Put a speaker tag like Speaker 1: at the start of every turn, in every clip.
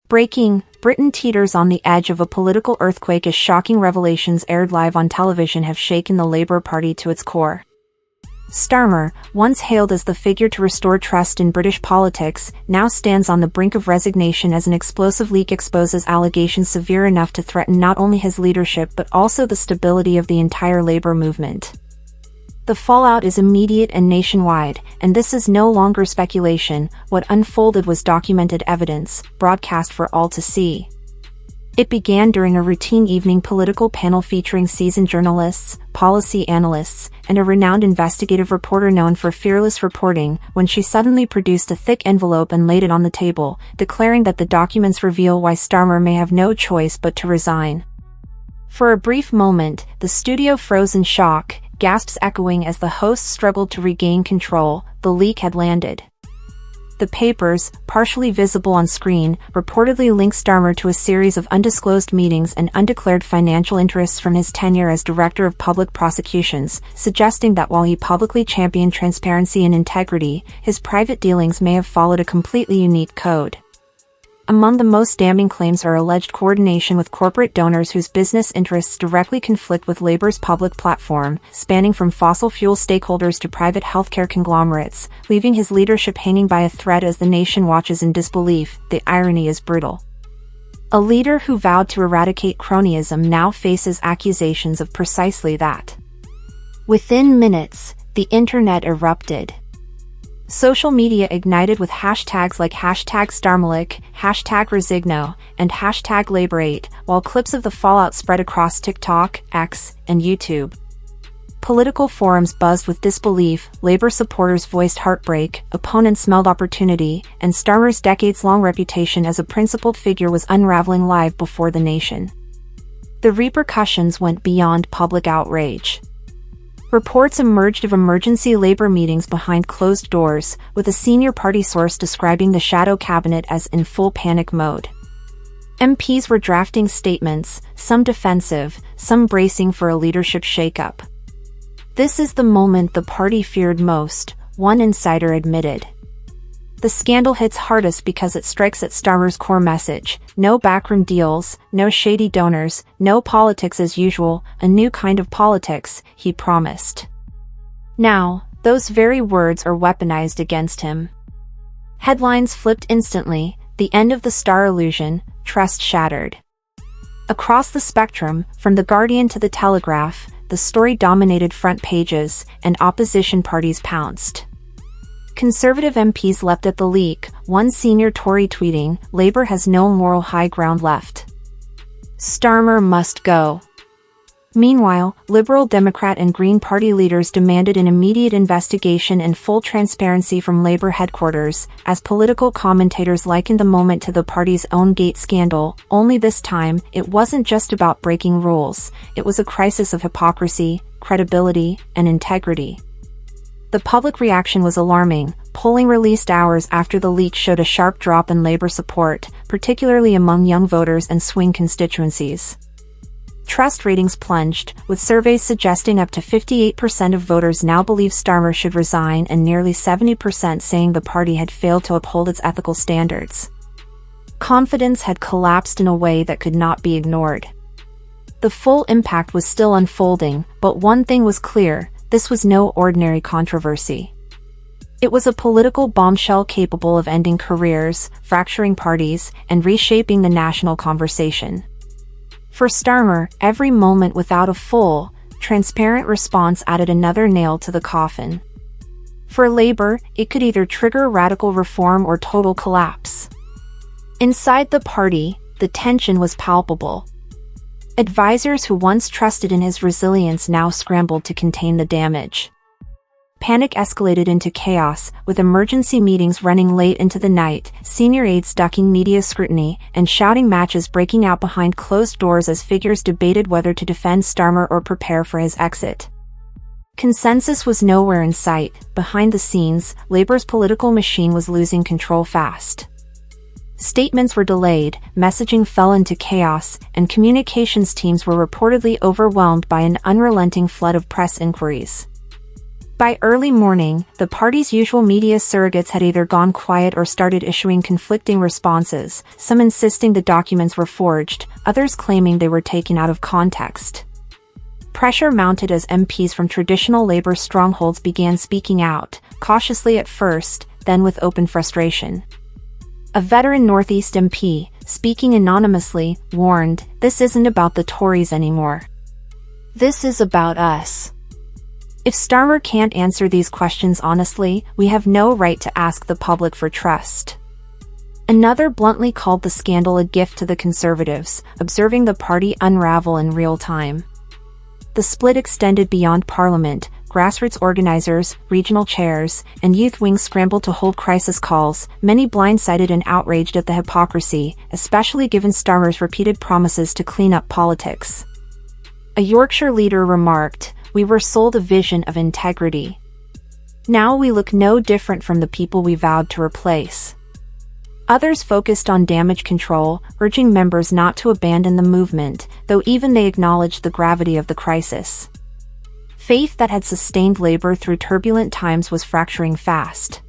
Speaker 1: Breaking: Britain teeters on the edge of a political earthquake as shocking revelations aired live on television have shaken the Labour Party to its core. Starmer, once hailed as the figure to restore trust in British politics, now stands on the brink of resignation as an explosive leak exposes allegations severe enough to threaten not only his leadership but also the stability of the entire Labour movement. The fallout is immediate and nationwide, and this is no longer speculation. What unfolded was documented evidence, broadcast for all to see. It began during a routine evening political panel featuring seasoned journalists, policy analysts, and a renowned investigative reporter known for fearless reporting, when she suddenly produced a thick envelope and laid it on the table, declaring that the documents reveal why Starmer may have no choice but to resign. For a brief moment, the studio froze in shock, gasps echoing as the hosts struggled to regain control. The leak had landed. The papers, partially visible on screen, reportedly linked Starmer to a series of undisclosed meetings and undeclared financial interests from his tenure as Director of Public Prosecutions, suggesting that while he publicly championed transparency and integrity, his private dealings may have followed a completely unique code. Among the most damning claims are alleged coordination with corporate donors whose business interests directly conflict with Labour's public platform, spanning from fossil fuel stakeholders to private healthcare conglomerates, leaving his leadership hanging by a thread as the nation watches in disbelief. The irony is brutal. A leader who vowed to eradicate cronyism now faces accusations of precisely that. Within minutes, the internet erupted. Social media ignited with hashtags like #Starmerlick, #Resigno, and #Labour8, while clips of the fallout spread across TikTok, X, and YouTube. Political forums buzzed with disbelief, Labour supporters voiced heartbreak, opponents smelled opportunity, and Starmer's decades-long reputation as a principled figure was unraveling live before the nation. The repercussions went beyond public outrage. Reports emerged of emergency Labour meetings behind closed doors, with a senior party source describing the shadow cabinet as in full panic mode. MPs were drafting statements, some defensive, some bracing for a leadership shakeup. "This is the moment the party feared most," one insider admitted. The scandal hits hardest because it strikes at Starmer's core message: no backroom deals, no shady donors, no politics as usual, a new kind of politics, he promised. Now, those very words are weaponized against him. Headlines flipped instantly: the end of the star illusion, trust shattered. Across the spectrum, from The Guardian to The Telegraph, the story dominated front pages, and opposition parties pounced. Conservative MPs leapt at the leak, one senior Tory tweeting, "Labour has no moral high ground left. Starmer must go." Meanwhile, Liberal Democrat and Green Party leaders demanded an immediate investigation and full transparency from Labour headquarters, as political commentators likened the moment to the party's own Gate scandal, only this time, it wasn't just about breaking rules, it was a crisis of hypocrisy, credibility, and integrity. The public reaction was alarming. Polling released hours after the leak showed a sharp drop in Labour support, particularly among young voters and swing constituencies. Trust ratings plunged, with surveys suggesting up to 58% of voters now believe Starmer should resign and nearly 70% saying the party had failed to uphold its ethical standards. Confidence had collapsed in a way that could not be ignored. The full impact was still unfolding, but one thing was clear: this was no ordinary controversy. It was a political bombshell capable of ending careers, fracturing parties, and reshaping the national conversation. For Starmer, every moment without a full, transparent response added another nail to the coffin. For Labour, it could either trigger radical reform or total collapse. Inside the party, the tension was palpable. Advisors who once trusted in his resilience now scrambled to contain the damage. Panic escalated into chaos, with emergency meetings running late into the night, senior aides ducking media scrutiny, and shouting matches breaking out behind closed doors as figures debated whether to defend Starmer or prepare for his exit. Consensus was nowhere in sight. Behind the scenes, Labour's political machine was losing control fast. Statements were delayed, messaging fell into chaos, and communications teams were reportedly overwhelmed by an unrelenting flood of press inquiries. By early morning, the party's usual media surrogates had either gone quiet or started issuing conflicting responses, some insisting the documents were forged, others claiming they were taken out of context. Pressure mounted as MPs from traditional Labour strongholds began speaking out, cautiously at first, then with open frustration. A veteran North East MP, speaking anonymously, warned, "This isn't about the Tories anymore. This is about us. If Starmer can't answer these questions honestly, we have no right to ask the public for trust." Another bluntly called the scandal a gift to the Conservatives, observing the party unravel in real time. The split extended beyond Parliament. Grassroots organizers, regional chairs, and youth wings scrambled to hold crisis calls, many blindsided and outraged at the hypocrisy, especially given Starmer's repeated promises to clean up politics. A Yorkshire leader remarked, "We were sold a vision of integrity. Now we look no different from the people we vowed to replace." Others focused on damage control, urging members not to abandon the movement, though even they acknowledged the gravity of the crisis. Faith that had sustained Labour through turbulent times was fracturing fast.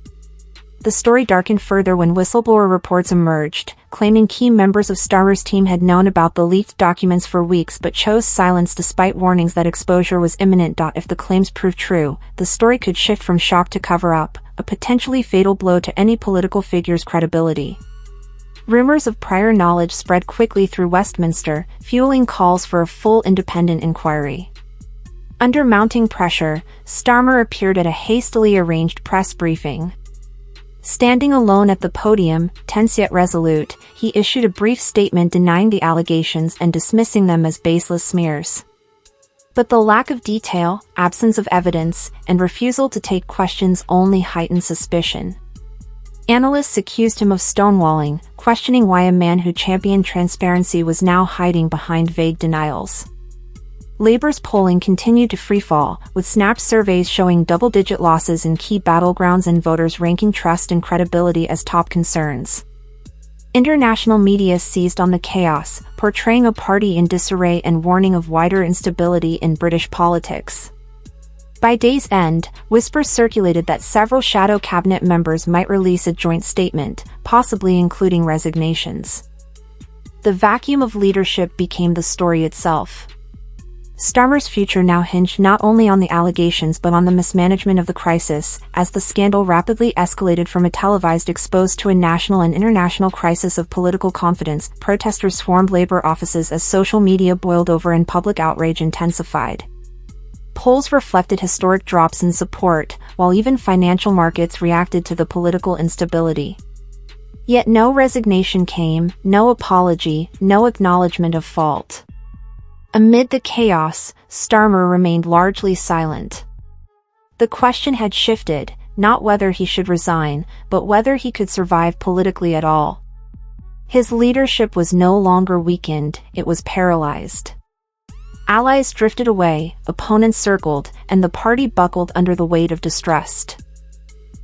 Speaker 1: The story darkened further when whistleblower reports emerged, claiming key members of Starmer's team had known about the leaked documents for weeks but chose silence despite warnings that exposure was imminent. If the claims proved true, the story could shift from shock to cover-up, a potentially fatal blow to any political figure's credibility. Rumors of prior knowledge spread quickly through Westminster, fueling calls for a full independent inquiry. Under mounting pressure, Starmer appeared at a hastily arranged press briefing. Standing alone at the podium, tense yet resolute, he issued a brief statement denying the allegations and dismissing them as baseless smears. But the lack of detail, absence of evidence, and refusal to take questions only heightened suspicion. Analysts accused him of stonewalling, questioning why a man who championed transparency was now hiding behind vague denials. Labour's polling continued to freefall, with snapped surveys showing double-digit losses in key battlegrounds and voters ranking trust and credibility as top concerns. International media seized on the chaos, portraying a party in disarray and warning of wider instability in British politics. By day's end, whispers circulated that several shadow cabinet members might release a joint statement, possibly including resignations. The vacuum of leadership became the story itself. Starmer's future now hinged not only on the allegations but on the mismanagement of the crisis, as the scandal rapidly escalated from a televised expose to a national and international crisis of political confidence. Protesters swarmed Labour offices as social media boiled over and public outrage intensified. Polls reflected historic drops in support, while even financial markets reacted to the political instability. Yet no resignation came, no apology, no acknowledgement of fault. Amid the chaos, Starmer remained largely silent. The question had shifted, not whether he should resign, but whether he could survive politically at all. His leadership was no longer weakened, it was paralyzed. Allies drifted away, opponents circled, and the party buckled under the weight of distrust.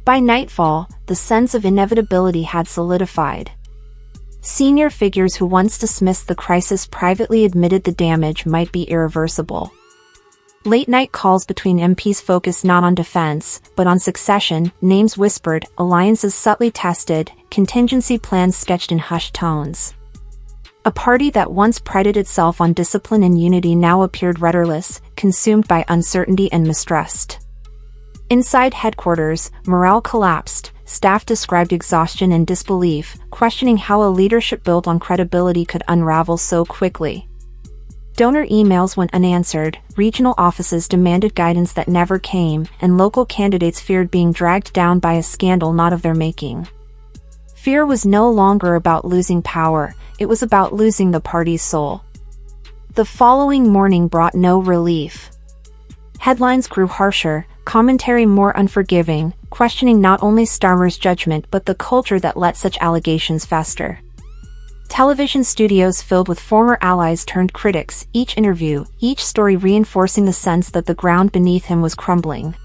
Speaker 1: By nightfall, the sense of inevitability had solidified. Senior figures who once dismissed the crisis privately admitted the damage might be irreversible. Late-night calls between MPs focused not on defense, but on succession, names whispered, alliances subtly tested, contingency plans sketched in hushed tones. A party that once prided itself on discipline and unity now appeared rudderless, consumed by uncertainty and mistrust. Inside headquarters, morale collapsed. Staff described exhaustion and disbelief, questioning how a leadership built on credibility could unravel so quickly. Donor emails went unanswered, regional offices demanded guidance that never came, and local candidates feared being dragged down by a scandal not of their making. Fear was no longer about losing power, it was about losing the party's soul. The following morning brought no relief. Headlines grew harsher, commentary more unforgiving, questioning not only Starmer's judgment but the culture that let such allegations fester. Television studios filled with former allies turned critics, each interview, each story reinforcing the sense that the ground beneath him was crumbling.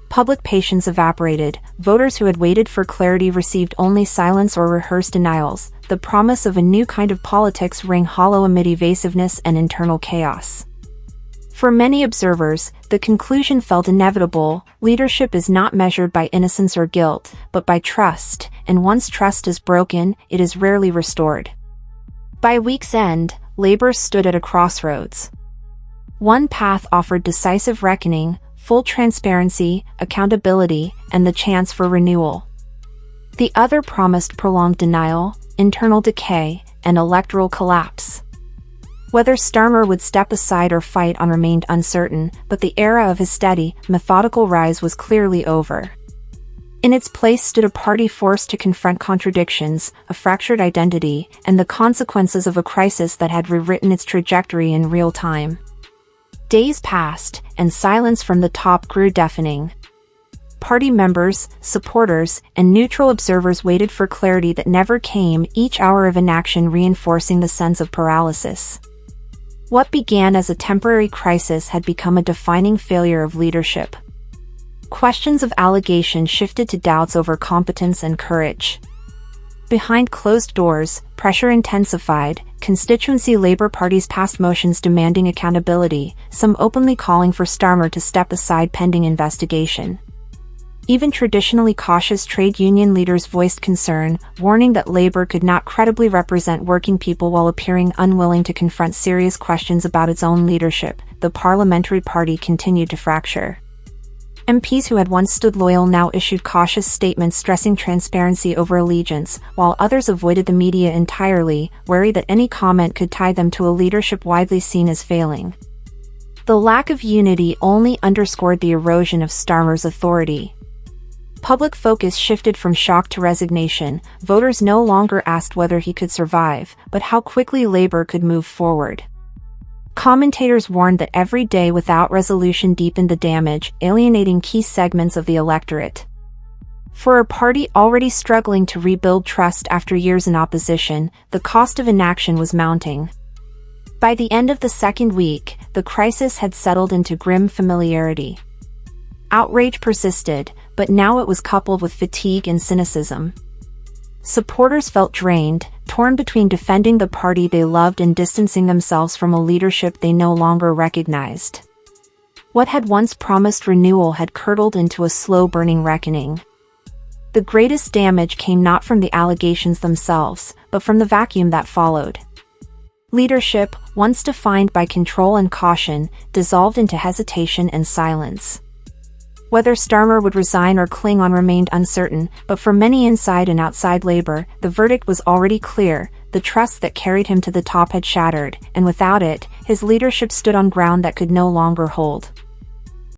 Speaker 1: Public patience evaporated, voters who had waited for clarity received only silence or rehearsed denials, the promise of a new kind of politics rang hollow amid evasiveness and internal chaos. For many observers, the conclusion felt inevitable: leadership is not measured by innocence or guilt, but by trust, and once trust is broken, it is rarely restored. By week's end, Labour stood at a crossroads. One path offered decisive reckoning, full transparency, accountability, and the chance for renewal. The other promised prolonged denial, internal decay, and electoral collapse. Whether Starmer would step aside or fight on remained uncertain, but the era of his steady, methodical rise was clearly over. In its place stood a party forced to confront contradictions, a fractured identity, and the consequences of a crisis that had rewritten its trajectory in real time. Days passed, and silence from the top grew deafening. Party members, supporters, and neutral observers waited for clarity that never came, each hour of inaction reinforcing the sense of paralysis. What began as a temporary crisis had become a defining failure of leadership. Questions of allegation shifted to doubts over competence and courage. Behind closed doors, pressure intensified. Constituency Labour parties passed motions demanding accountability, some openly calling for Starmer to step aside pending investigation. Even traditionally cautious trade union leaders voiced concern, warning that Labour could not credibly represent working people while appearing unwilling to confront serious questions about its own leadership. The parliamentary party continued to fracture. MPs who had once stood loyal now issued cautious statements stressing transparency over allegiance, while others avoided the media entirely, wary that any comment could tie them to a leadership widely seen as failing. The lack of unity only underscored the erosion of Starmer's authority. Public focus shifted from shock to resignation. Voters no longer asked whether he could survive, but how quickly Labour could move forward. Commentators warned that every day without resolution deepened the damage, alienating key segments of the electorate. For a party already struggling to rebuild trust after years in opposition, the cost of inaction was mounting. By the end of the second week, the crisis had settled into grim familiarity. Outrage persisted, but now it was coupled with fatigue and cynicism. Supporters felt drained, torn between defending the party they loved and distancing themselves from a leadership they no longer recognized. What had once promised renewal had curdled into a slow-burning reckoning. The greatest damage came not from the allegations themselves, but from the vacuum that followed. Leadership, once defined by control and caution, dissolved into hesitation and silence. Whether Starmer would resign or cling on remained uncertain, but for many inside and outside Labour, the verdict was already clear: the trust that carried him to the top had shattered, and without it, his leadership stood on ground that could no longer hold.